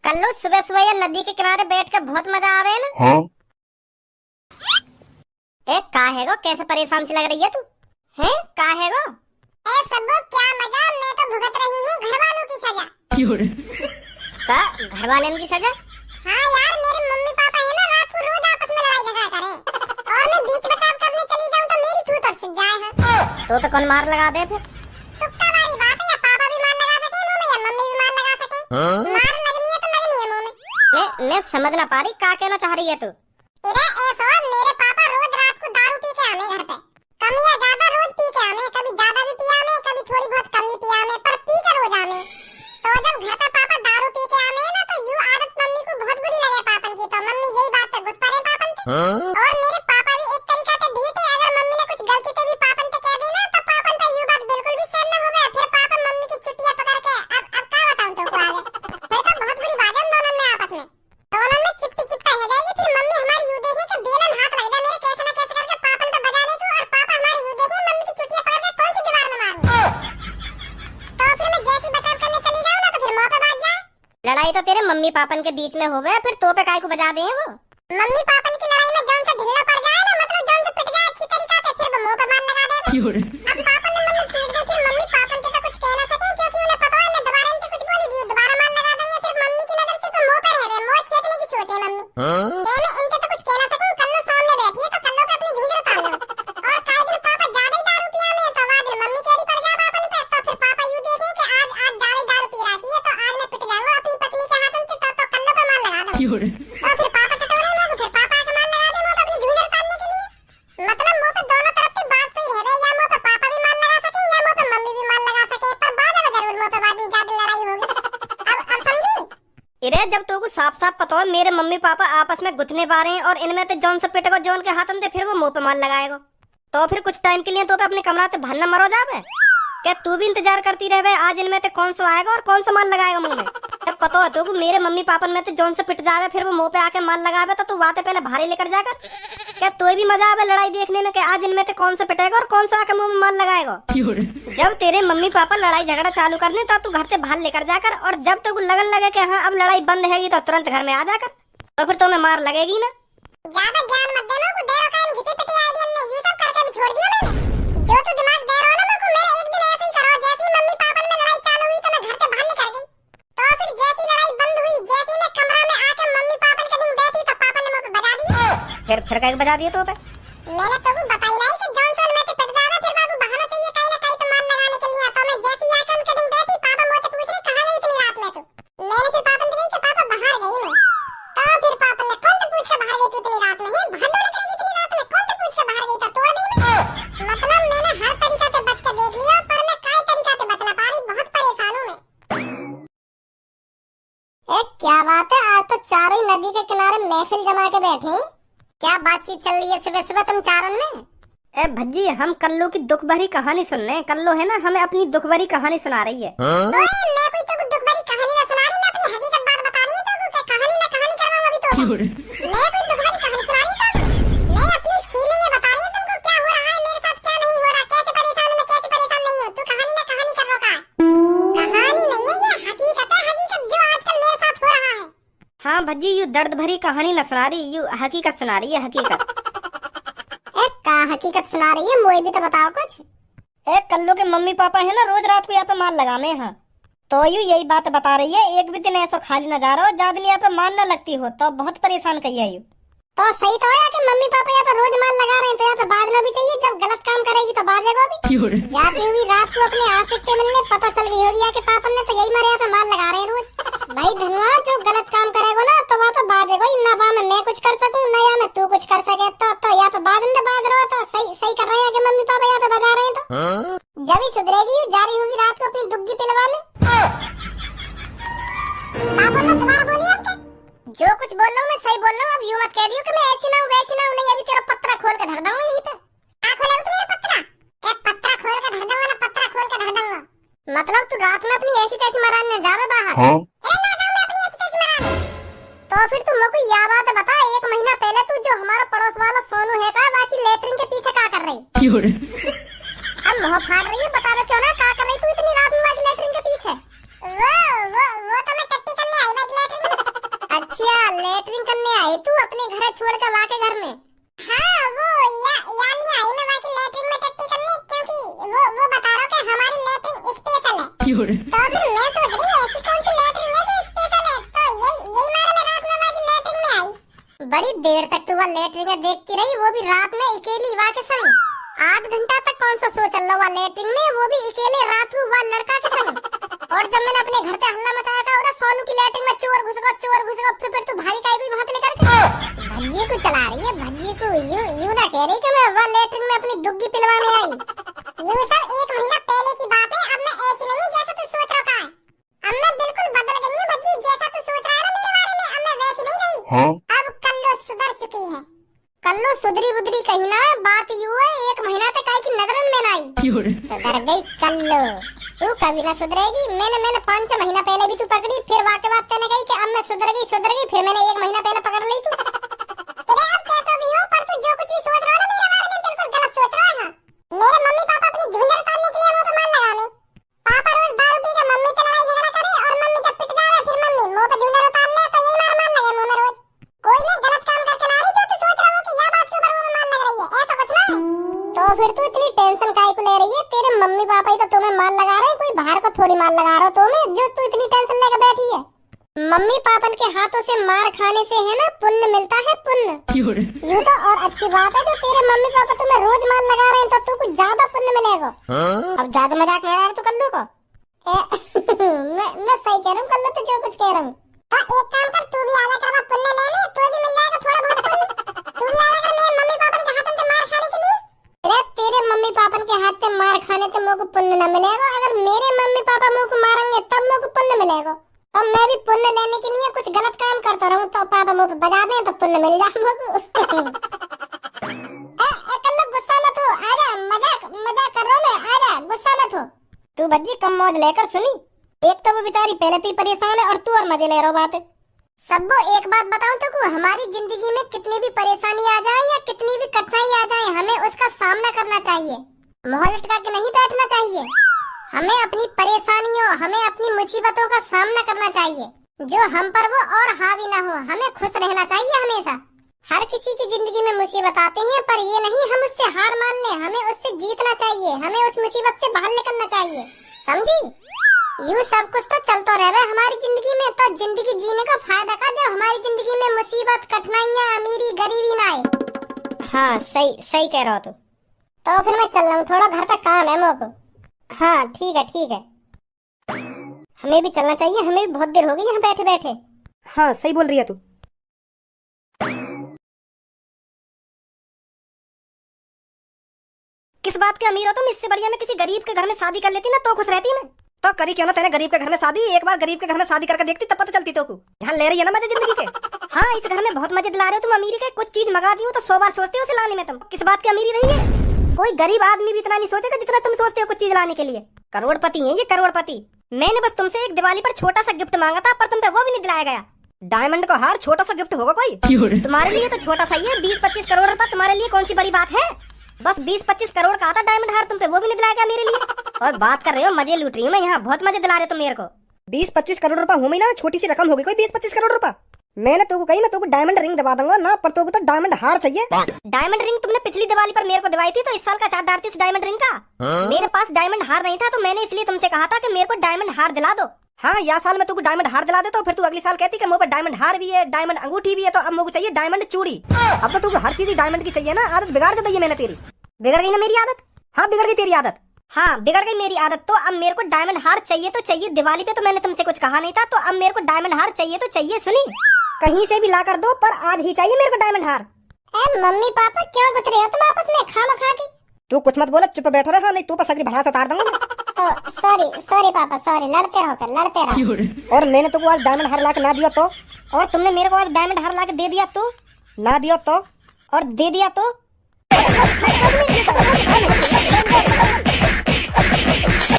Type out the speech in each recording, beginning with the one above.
कल्लू सुबह सुबह ये नदी के किनारे बैठ कर बहुत मजा आवे ना। हाँ? काहे गो कैसे परेशान सी लग रही है तू? हैं काहे गो? सबो क्या मजा, मैं तो भुगत रही हूँ घर वालों की सजा। का घर वालों की सजा? हाँ यार, मेरे मम्मी पापा है ना, रात को रोज आपस में लड़ाई झगड़ा करे और मैं बीच बचाव करने चली जाऊँ तो मेरी थूत और सूख जाए है। तो कौन मार लगा दे फिर? तुक्का वाली बात है, या पापा भी मार लगा सके मुंह में या मम्मी भी मार लगा सके। मार लगनी है तो लगनी है मुंह में। मैं समझ ना पा रही क्या कहना चाह रही है तू। ऐसा मेरे पापा रोज रात को दारू पी के आने घर पे, कम या ज्यादा रोज पी के आने, कभी ज्यादा भी पिया आने, कभी थोड़ी बहुत कम भी पिया आने, पर पी के रोज आने। तो जब घर पे पापा दारू पी के आने ना, तो यूं आदत मम्मी को बहुत बुरी लगे पापन की, तो मम्मी यही बात पे गुस्सा रहे पापन से। और मेरे पापा भी एक तरीका से ढीठ है, अगर मम्मी ने कुछ गलती से भी पापन से कह दी ना, तो पापन पे यूं बात बिल्कुल भी सहन न होवे। फिर पापा मम्मी की चुटिया पकड़ के अब क्या बताऊं तुमको आगे, फिर तो बहुत बुरी बात है दोनों में आपस में, दोनों में चिपटा हो जाएगी। फिर मम्मी हमारी यूं देखे कि बेलन हाथ लग जाए मेरे कैसे ना कैसे करके पापन पे बजाने को, और पापा हमारी यूं देखे मम्मी की चुटिया पकड़ के कौन सी दीवार में मारूं। तो फिर मैं जैसी बचाव करने चली जाऊं ना, तो फिर मौका बाज जाए। लड़ाई तो तेरे मम्मी पापन के बीच में होवे, फिर तो पे काय को बजा दे वो? मम्मी पापन की लड़ाई में जौन से ढिल्ला पड़ जाए ना, मतलब जौन से पिट जाए अच्छी तरीका से, फिर वो मुंह पे मार लगा दे। अब पापन ने मम्मी पीट दी, फिर मम्मी पापन से तो कुछ कह ना सके, क्योंकि उन्हें पता है मैं दोबारा इनसे कुछ बोलेगी, दोबारा मार लगा देंगे। फिर मम्मी की नजर से तो मुंह पे रह गए, मुंह छेदने की सोच है मम्मी। मैं इनसे तो कुछ कह ना सकूं, कल्लू सामने बैठी है तो कल्लू पे अपनी झुंझुन उतार लूं। और काय दिन पापा ज्यादा ही दारू पिया में, तो वाद मम्मी केड़ी पड़ जा पापन पे, तो फिर पापा यूं देखे कि आज ज्यादा दारू पी रही है, तो आज मैं पिट जाऊंगा अपनी पत्नी के हाथों से, तो कल्लू पे मार लगा दूं। तो फिर पापा टटोरे ना, तो फिर पापा के मार लगा दे मुंह पे अपनी झुंझुन उतारने के लिए। मतलब मुंह पे दोनों तरफ की बात तो ही रह गई, या मुंह पे पापा भी मार लगा सके या मुंह पे मम्मी भी मार लगा सके, पर बाद में जरूर मुंह पे बाद में ज्यादा लड़ाई होगी। अब समझी? इरे जब तो को साफ साफ पता है मेरे मम्मी पापा आपस में गुथने पा रहे हैं, और इनमें तो जौन से पिटेगा जौन के हाथन दे, फिर वो मुंह पे मार लगाएगा, तो फिर कुछ टाइम के लिए तो पे अपने कमरा से भानना मरो जावे। क्या तू भी इंतजार करती रहे आज इनमें से कौन सा आएगा और कौन सा मार लगाएगा मुंह में? जब पता है तो मेरे मम्मी पापा में तो जौन से पिट जावे, फिर वो मुंह पे आके मार लगावे, तो तू बातें पहले भारी लेकर जाकर। क्या तो भी मजा आवे लड़ाई देखने में कि आज इनमें से कौन सा पिटेगा और कौन सा आके मुंह में मार लगाएगा? जब तेरे मम्मी पापा लड़ाई झगड़ा चालू करने, तो तू घर से बाहर लेकर जाकर, और जब तो लगन लगे कि हाँ अब लड़ाई बंद हैगी, तो तुरंत घर में आ जाकर, तो फिर तुम्हें मार लगेगी ना। ज्यादा ज्ञान मत देना को, देरो का इन घिसे पिटे आइडिया ने यूं सब करके भी छोड़ दिया मैंने। जो तू दिमाग दे रहा है ना को, मेरे एक दिन ऐसे ही करो, जैसे ही मम्मी पापा में लड़ाई चालू हुई तो मैं घर से बाहर निकल गई, तो फिर जैसी लड़ाई बंद हुई, जैसे ही मैं कमरा में आके मम्मी पापा के दिन बैठी, तो पापा ने मुझे बजा दिया। फिर कहीं बजा दिया तो पे मैंने तो को बताई नहीं कि जॉनसन में तो पिट जाना, फिर बाबू बहाना चाहिए कहीं ना कहीं तो मार लगाने के लिए। तो मैं जैसे ही आके उनके दिन बैठी, पापा मुझसे पूछ रहे कहां गई इतनी रात में तू? मैंने फिर पापा से कहा कि पापा बाहर गई मैं। तो फिर पापा ने कौन से पूछ के बाहर गई तू इतनी रात में? है बाहर डोले करेगी इतनी रात में? कौन से पूछ के बाहर गई था? तोड़ दी मैं। मतलब मैंने हर तरीका से बच के देख लिया, पर मैं काय तरीका से बच ना पा रही, बहुत परेशान हूं मैं। क्या बात है, आज तो चारों ही नदी के किनारे महफिल जमा के बैठे हैं। क्या बातचीत चल रही है सुबह सुबह तुम चारों में? भज्जी हम कल्लू की दुख भरी कहानी सुन रहे हैं। कल्लू है ना, हमें अपनी दुख भरी कहानी सुना रही है। मैं कोई तो दुख भरी कहानी ना सुना रही, मैं अपनी हकीकत बात बता रही हूं। तो कहानी ना कहानी करवाऊं अभी तो। मैं कोई दुख भरी कहानी सुना रही तो मैं अपनी फीलिंगें बता रही हूं तुमको, क्या हो रहा है मेरे साथ, क्या नहीं हो रहा, कैसे परेशान हूं मैं, कैसे परेशान नहीं हूं। तू कहानी ना कहानी कर रहा है, कहानी नहीं है ये, हकीकत है, हकीकत जो आजकल मेरे साथ हो रहा है। हाँ भज्जी, यू दर्द भरी कहानी न सुना रही, यू हकीकत सुना रही है, हकीकत। का हकीकत सुना रही है, मुझे भी तो बताओ कुछ। कल्लू के मम्मी पापा है ना, रोज रात को यहाँ पे मार लगामे हैं, तो यू यही बात बता रही है। एक भी दिन ऐसा खाली न जा रहा हो ज्यादा यहाँ पे मार न लगती हो, तो बहुत परेशान कही है यू। तो सही तो है कि मम्मी पापा यहाँ पे रोज मार लगा रहे हैं, तो यहाँ पे बाजना भी चाहिए, जब गलत काम करेगी तो बाजेगा भी। जाती हुई रात को अपने आशिक के मिलने पता चल गई होगी कि पापा ने तो यही मारे, यहाँ पे मार लगा रहे हैं रोज। भाई धनुआ, जो गलत काम करेगा ना तो वहाँ पे बाजेगा, ना वहाँ मैं कुछ कर सकूँ ना या मैं तू कुछ कर सके, तो यहाँ पे बाज रहा तो सही कर रहे हैं कि मम्मी पापा यहाँ पे बजा रहे हैं। तो जब ही सुधरेगी, जारी होगी रात को अपनी दुग्गी पिलवाने। दोबारा बोलिए, जो कुछ बोल रहा हूँ मैं सही बोल रहा हूँ, अब यूं मत कह दियो कि मैं ऐसी ना हूँ वैसी ना हूँ। नहीं, अभी तेरा पत्रा खोल के धर दूंगा यहीं पे। क्या खोलेगा तू मेरा पत्रा? क्या पत्रा खोल के धर दूंगा ना, पत्रा खोल के धर दूंगा। मतलब तू रात में अपनी ऐसी तैसी मराने जावे बाहर? अरे ना जाऊँ मैं अपनी ऐसी तैसी मराने। तो फिर तुम लोग को यह बात बता, 1 महीना पहले तू जो हमारा पड़ोस वाला सोनू है का, बाकी लेटरिन के पीछे क्या कर रही? अब मुँह फाड़ रही है, बता दो क्यों ना, क्या कर रही तू इतनी रात में बाकी लेटरिन के पीछे? वो तो मैं टट्टी करने आई बाकी लेटरिन। तो अभी मैं सोच रही ऐसी कौन सी लैट्रिन है जो स्पेशल है, तो यही मारे मैं रात में वाली लैट्रिन में आई। बड़ी देर तक तू वह लैट्रिन में देखती रही, वो भी रात में अकेली वा के संग। 8 घंटा तक कौन सा सो चल रहा लैट्रिन में, वो भी अकेले रात को वह लड़का के संग। और जब मैंने अपने घर पे हल्ला मचाया था और सोनू की लैट्रिन में चोर घुस गया, फिर तू भाई का भी वहां लेकर के भज्जी को चला रही है। भज्जी को यू ना कह रही कि मैं वह लैट्रिन में अपनी दुग्गी पिलवाने आई। ये सब 1 महीना पहले की बात है, अब मैं ऐसी नहीं जैसा तू सोच रहा है। अब मैं बिल्कुल बदल गई हूं भज्जी, जैसा तू सोच रहा है ना मेरे बारे में, अब मैं वैसी नहीं रही। हाँ? अब कल्लो सुधर चुकी है। कल्लो सुधरी बुधरी कहीं ना है, बात यूं है 1 महीना तक आई की नजरन में ना आई। सुधर गई कल्लो, तू कभी ना सुधरेगी। मैंने 5-6 महीना पहले भी तू पकड़ी, फिर वाके बात कहने गई कि अब मैं सुधर गई, फिर मैंने 1 महीना पहले पकड़ ली तू। तेरे अब कैसा भी हो, पर तू जो कुछ भी सोच रहा है ना मेरे बारे में, बिल्कुल गलत सोच रहा है। मेरे मम्मी पापा अपनी झुंझर उतारने के लिए मुंह पे मार लगाने। पापा रोज दारू पी के मम्मी से लड़ाई झगड़ा करे, और मम्मी जब पिट जावे फिर मम्मी मुंह पे झुंझर उतार ले, तो यही मार लगे मुंह में रोज। कोई नहीं गलत काम करके ला रही जो तू सोच रहा हो कि यह बात के ऊपर मुंह में मार लग रही है, ऐसा कुछ ना है। तो फिर तू इतनी टेंशन काहे को ले रही है? तेरे मम्मी पापा ही तो तुम्हें मार लगा रहे हैं, कोई बाहर को थोड़ी मार लगा रहा हो तुम्हें, जो तू इतनी टेंशन लेकर बैठी है। मम्मी पापन के हाथों से मार खाने से है ना पुण्य मिलता है, पुण्य। यूं तो और अच्छी बात है, जो तेरे मम्मी पापा तुम्हें रोज मार लगा रहे हैं तो तू कुछ ज्यादा पुण्य मिलेगा। अब ज्यादा मजाक नहीं उड़ा रहा तू कल्लू को। मैं सही कह रहा हूँ कल्लू, तो जो कुछ कह रहा हूँ। तो एक काम कर, तू भी आजा कर पुण्य लेने, तो भी मिल जाएगा थोड़ा बहुत पुण्य। तू भी आजा कर मेरे मम्मी पापन के हाथों से मार खाने के लिए। अरे तेरे मम्मी पापन के हाथ से मार खाने से मुझको पुण्य न मिलेगा, अगर मेरे मम्मी पापा मुझको मारेंगे तब मुझको पुण्य मिलेगा। तो मैं भी पुण्य लेने के लिए कुछ गलत काम करता रहूं तो पापा मुझे बजा दें तो पुण्य मिल जाए मुझको। कल्लू गुस्सा मत हो, आजा, मजाक कर रहा हूं मैं, आजा गुस्सा मत हो। तू भज्जी कम मौज लेकर सुनी, एक तो वो बेचारी पहले से परेशान है और तू और मजे ले रहा बात। सबको एक बात बताऊं तो हमारी जिंदगी में कितनी भी परेशानी आ जाए या कितनी भी कठिनाई आ जाए, हमें उसका सामना करना चाहिए, माहौल लटका के नहीं बैठना चाहिए। हमें अपनी परेशानियों, हमें अपनी मुसीबतों का सामना करना चाहिए, जो हम पर वो और हावी ना हो। हमें खुश रहना चाहिए हमेशा। हर किसी की जिंदगी में मुसीबत आते हैं, पर ये नहीं हम उससे हार मान लें, हमें उससे जीतना चाहिए, हमें उस मुसीबत से बाहर निकलना चाहिए, समझी? यूँ सब कुछ तो चलता रहे हमारी जिंदगी में, तो जिंदगी जीने का फायदा का जब हमारी जिंदगी में मुसीबत, कठिनाइयाँ, अमीरी, गरीबी ना आए। हाँ सही कह रहा हो तू। तो फिर मैं चल रहा हूँ, थोड़ा घर पे काम है मुझको। हाँ ठीक है, हमें भी चलना चाहिए, हमें भी बहुत देर हो गई यहाँ बैठे बैठे। हाँ सही बोल रही है तू। किस बात के अमीर हो तुम? इससे बढ़िया मैं किसी गरीब के घर में शादी कर लेती ना, तो खुश रहती मैं। तो करी क्यों ना तेरे गरीब के घर में शादी, एक बार गरीब के घर में शादी करके देखती तब पता चलती तो को। यहाँ ले रही है ना मजे जिंदगी के। हाँ इस घर में बहुत मजे दिला रहे हो तुम अमीरी के, कुछ चीज मंगा दी हो तो 100 बार सोचते हो उसे लाने में। तुम किस बात की अमीरी रही है? कोई गरीब आदमी भी इतना नहीं सोचेगा जितना तुम सोचते हो कुछ चीज लाने के लिए। करोड़पति है ये, करोड़पति। मैंने बस तुमसे एक दिवाली पर छोटा सा गिफ्ट मांगा था, पर तुम पे वो भी नहीं दिलाया गया। डायमंड का हार छोटा सा गिफ्ट होगा कोई? तुम्हारे लिए तो छोटा सा ही है, 20-25 करोड़ रुपए तुम्हारे लिए कौन सी बड़ी बात है? बस 20-25 करोड़ का आता डायमंड हार, तुम पे वो भी नहीं दिलाया गया मेरे लिए। और बात कर रहे हो मजे लूट रही हूँ मैं यहाँ, बहुत मजे दिला रहे हो तुम मेरे को। 20-25 करोड़ रुपए हो ना, छोटी सी रकम होगी कोई 20-25 करोड़ रुपए। मैंने तो कही मैं तो डायमंड रिंग दबा दूंगा ना, पर तो डायमंड हार चाहिए। डायमंड रिंग तुमने पिछली दिवाली पर मेरे को दिवाई थी, तो इस साल का चार्ज डालती उस डायमंड रिंग का। मेरे पास डायमंड हार नहीं था, तो मैंने इसलिए तुमसे कहा था कि मेरे को डायमंड हार दिला दो। हाँ या साल में तू डायमंड हार दिला देता, फिर तू अगली साल कहती कि मुझे डायमंड हार भी है, डायमंड अंगूठी भी है, तो अब मुझे चाहिए डायमंड चूड़ी। अब तो तू हर चीज डायमंड की चाहिए ना, आदत बिगाड़ दे दी मैंने तेरी। बिगड़ गई ना मेरी आदत? हाँ बिगड़ गई तेरी आदत। हाँ बिगड़ गई मेरी आदत। तो अब मेरे को डायमंड हार चाहिए तो चाहिए। दिवाली पे तो मैंने तुमसे कुछ कहा नहीं था, तो अब मेरे को डायमंड हार चाहिए तो चाहिए। सुनी, कहीं से भी ला कर दो, पर आज ही चाहिए मेरे को डायमंड हार। मम्मी पापा क्यों गुस्से हो तुम आपस में खामखा के? तू कुछ मत बोले, चुप बैठो रहा, नहीं तू पर सगरी भड़ास उतार दूंगा। सॉरी पापा, सॉरी। लड़ते रहो। और मैंने तुमको आज डायमंड हार ला के ना दिया तो? और तुमने मेरे को आज डायमंड हार ला के दे दिया तो? ना दिया तो? और दे दिया तो?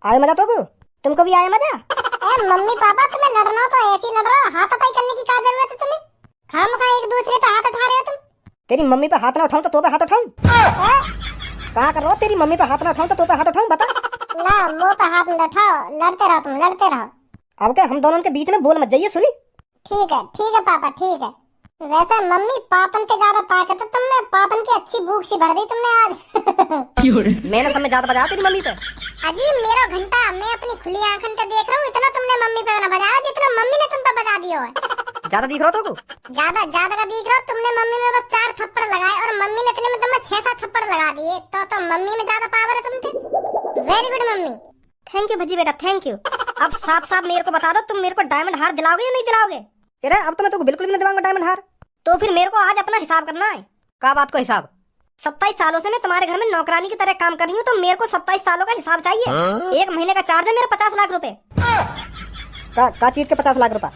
आए मजा तो तुमको भी आया मजा? मम्मी पापा तुम्हें लड़ना हो तो ऐसे ही लड़ रहा हो, हाथापाई करने की क्या जरूरत है तुम्हें? खामखा एक दूसरे पे हाथ उठा रहे हो तुम। तेरी मम्मी पे हाथ ना उठाऊं तो पे हाथ उठाऊं? कहा कर रहा हो? तेरी मम्मी पे हाथ ना उठाऊं तो पे हाथ उठाऊं? बता ना, मुंह पे हाथ न उठाओ, लड़ते रहो तुम, लड़ते रहो। अब क्या हम दोनों के बीच में बोल मत जाइए, सुनी? ठीक है पापा, ठीक है। वैसे मम्मी पापन के ज्यादा ताकत है तुमने, पापन की अच्छी भूख सी भर दी तुमने आज। मैंने समय ज्यादा बजाया तेरी मम्मी पे। अजीब मेरो घंटा, मैं अपनी खुली आंखों से देख रहा हूँ, इतना तुमने मम्मी पे ना बजाया जितना मम्मी ने तुम पे बजा दिया है। ज्यादा दिख रहा हो तो ज्यादा ज्यादा का दिख रहा हो तुमने, मम्मी में बस 4 थप्पड़ लगाए और मम्मी ने इतने में तुम्हें 6-7 थप्पड़ लगा दिए, तो मम्मी में ज्यादा पावर है तुमसे। Very good mummy. Thank you Bhajji बेटा, थैंक यू। अब साफ साफ मेरे को बता दो, तुम मेरे को डायमंड हार दिलाओगे या नहीं दिलाओगे? अरे अब तो मैं तुमको बिल्कुल भी नहीं दिलाऊंगा डायमंड हार। तो फिर मेरे को आज अपना हिसाब करना है। का बात को हिसाब? 27 सालों से मैं तुम्हारे घर में नौकरानी की तरह काम कर रही हूँ, तो मेरे को 27 सालों का हिसाब चाहिए। 1 महीने का चार्ज है मेरा 50 लाख रुपए। का चीज के 50 लाख रुपए?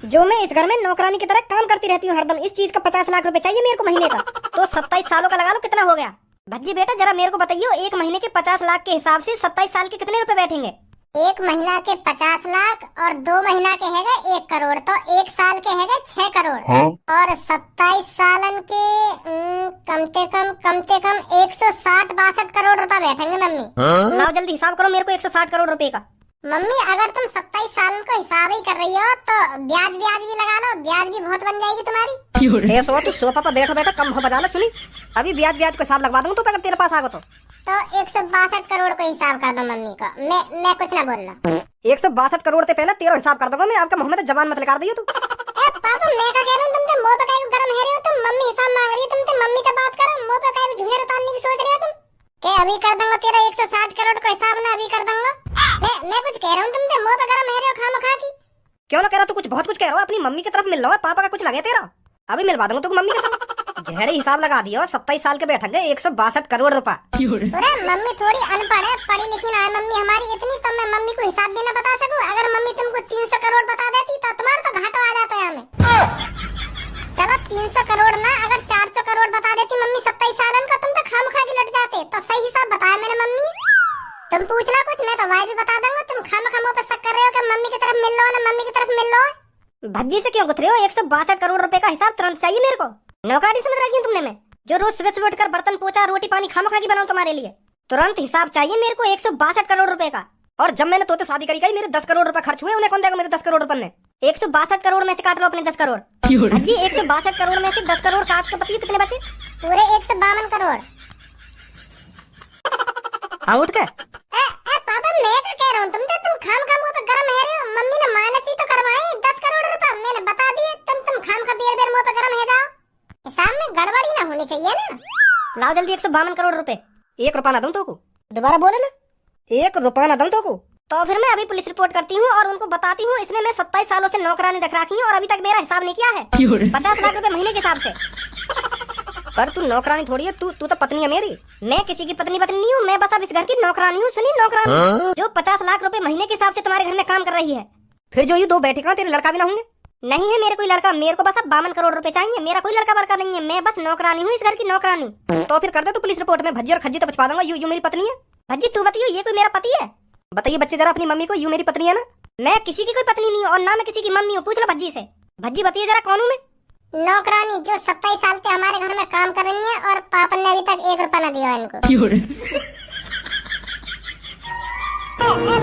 जो मैं इस घर में नौकरानी की तरह काम करती रहती हूँ हरदम, इस चीज का 50 लाख रुपए चाहिए मेरे को महीने का। तो 27 सालों का लगा लो, कितना हो गया? भज्जी बेटा जरा मेरे को बताइए, 1 महीने के 50 लाख के हिसाब से 27 साल के कितने रुपए बैठेंगे? 1 महीना के 50 लाख और 2 महीना के हैगा 1 करोड़, तो 1 साल के हैगा 6 करोड़। और 27 सालन के कम से कम 160-62 करोड़ रुपए बैठेंगे मम्मी। लाओ जल्दी हिसाब करो मेरे को 160 करोड़ रुपए का। मम्मी अगर तुम 27 साल का हिसाब ही कर रही हो तो ब्याज भी लगा लो, ब्याज भी बहुत बन जाएगी तुम्हारी। तू सोफा पर बैठो बेटा, कम हो बजा लो। सुनी, अभी ब्याज को हिसाब लगवा दूंगा तो अगर तेरे पास आ गो तो 162 करोड़ का हिसाब कर दो मम्मी को। मैं कुछ ना बोल रहा। 162 करोड़ से पहले तेरा हिसाब कर दूंगा मैं। आपका मोहम्मद जवान मत लगा दियो तू। पापा मैं क्या कह रहा हूँ, तुम मुंह पे काहे गरम है रहे हो? तुम मम्मी हिसाब मांग रही हो, तुम मम्मी से बात करो। मुंह पे काहे झुंझे उतारने की सोच रहे हो तुम? के अभी कर दूंगा तेरा 160 करोड़ का हिसाब ना, अभी कर दूंगा। मैं कुछ कह रहा हूँ, तुम मुंह पे गरम है रहे हो खामखा की। क्यों ना कह रहा? तू कुछ बहुत कुछ कह रहा हो। अपनी मम्मी की तरफ मिल रहा है, पापा का कुछ लगे तेरा। अभी मिलवा दूंगा तुमको मम्मी के साथ। झेड़े हिसाब लगा दियो, 27 साल के बैठेंगे 162 करोड़ रुपए। अरे मम्मी थोड़ी अनपढ़ है, पढ़ी लिखी ना है मम्मी हमारी इतनी, तो मैं मम्मी को हिसाब भी ना बता सकूं। अगर मम्मी तुमको 300 करोड़ बता देती तो तुम्हारा तो घाटा आ जाता है हमें। चलो 300 करोड़ ना, अगर 400 करोड़ बता देती मम्मी 27 सालन का, तुम तो खामखा की लट जाते। तो सही हिसाब बताया मैंने मम्मी। तुम पूछना कुछ, मैं तो वाई भी बता दूंगा। तुम खामखा मुंह पे शक कर रहे हो कि मम्मी की तरफ मिल लो ना, मम्मी की तरफ मिल लो। भज्जी से क्यों गुथरे हो? 162 करोड़ रुपए का हिसाब तुरंत चाहिए मेरे को। नौकरानी समझ रखी है तुमने मैं, जो रोज सुबह उठकर बर्तन पोछा रोटी पानी खामखा की बनाऊं तुम्हारे लिए। तुरंत हिसाब चाहिए मेरे को 162 करोड़ रुपए का। और जब मैंने तोते शादी करी गई, मेरे 10 करोड़ रुपए खर्च हुए, उन्हें कौन देगा मेरे 10 करोड़ रुपए ने? 162 करोड़ में से काट लो अपने 10 करोड़। भज्जी 162 करोड़ में से 10 करोड़ काट के बताइए कितने बचे? पूरे 152 करोड़। हाँ उठ के। पापा मैं क्या कह रहा हूँ, तुम खामखा मुंह पे गरम है रहे हो। मम्मी ने माइनस ही तो करवाए 10 करोड़ रुपए, मैंने बता दिए। तुम खामखा बेर मुंह पे गरम है जाओ। हिसाब में गड़बड़ी ना होनी चाहिए ना। लाओ जल्दी 152 करोड़ रुपए। 1 रुपया ना दूं तो को? दोबारा बोले ना, 1 रुपया ना दूं तो को? तो फिर मैं अभी पुलिस रिपोर्ट करती हूँ और उनको बताती हूँ इसने मैं 27 सालों से नौकरानी रख रखी हूँ और अभी तक मेरा हिसाब नहीं किया है 50 लाख रुपए महीने के हिसाब से। पर तू नौकरानी थोड़ी है, तू तो पत्नी है मेरी। मैं किसी की पत्नी नहीं हूँ, मैं बस अब इस घर की नौकरानी हूँ। सुनी, नौकरानी जो 50 लाख रुपए महीने के हिसाब से तुम्हारे घर में काम कर रही है। फिर जो ये 2 बैठे कहाँ, तेरे लड़का भी ना होंगे? नहीं है मेरे कोई लड़का, मेरे को बस अब 52 करोड़ रुपए चाहिए। मेरा कोई लड़का बड़का नहीं है, मैं बस नौकरानी हूँ इस घर की नौकरानी। तो फिर कर दे तू पुलिस रिपोर्ट में। भज्जी और खज्जी तो बचवा दूंगा, यू मेरी पत्नी है। भज्जी तू बताइए, ये कोई मेरा पति है? बताइए बच्चे जरा अपनी मम्मी को, यू मेरी पत्नी है ना? मैं किसी की कोई पत्नी नहीं हूँ और ना मैं किसी की मम्मी हूँ, पूछ लो भज्जी से। भज्जी बताइए जरा कौन हूँ मैं? नौकरानी जो 27 साल से हमारे घर में काम कर रही है और पापा ने अभी तक 1 रुपया न दिया इनको।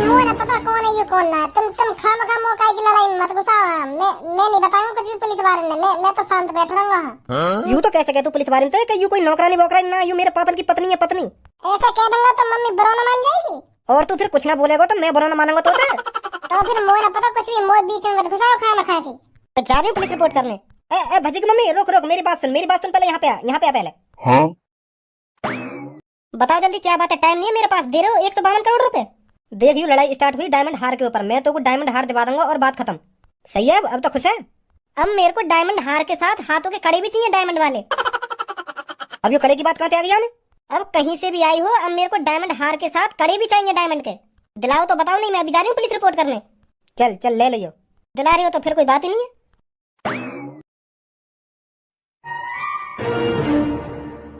मुझे ना पता कौन है ये कौन ना है। तुम खामखा मौका की लड़ाई मत घुसाओ। मैं नहीं बताऊंगा कुछ भी पुलिस वाले ने। मैं तो शांत बैठ रहूंगा। यू तो कैसे कह तू पुलिस वाले ने कि यू कोई नौकरानी वोकरानी ना, यू मेरे पापा की पत्नी है पत्नी। ऐसा कह दूंगा तो मम्मी बुरा न मान जाएगी। और तू फिर कुछ ना बोलेगा तो मैं बुरा न मानूंगा तो फिर मुझे ना पता कुछ भी, मुझे बीच में मत घुसाओ खामखा की। जा रही हूँ पुलिस रिपोर्ट करने। भज्जी की मम्मी रोक मेरी बात सुन पहले। यहाँ पे आ पहले। हाँ बताओ जल्दी क्या बात है, टाइम नहीं है मेरे पास। दे रहे हो 152 करोड़ रुपए। देखियो लड़ाई स्टार्ट हुई डायमंड हार के ऊपर, मैं तो को डायमंड हार दिवा दूंगा और बात खत्म। सही है? अब तो खुश है? अब मेरे को डायमंड हार के साथ हाथों के कड़े भी चाहिए डायमंड वाले। अब ये कड़े की बात कहाँ से आ गई हमें? अब कहीं से भी आई हो, अब मेरे को डायमंड हार के साथ कड़े भी चाहिए डायमंड के। दिलाओ तो बताओ, नहीं मैं अभी जा रही हूँ पुलिस रिपोर्ट करने। चल ले लियो। दिला रही हो तो फिर कोई बात ही नहीं है।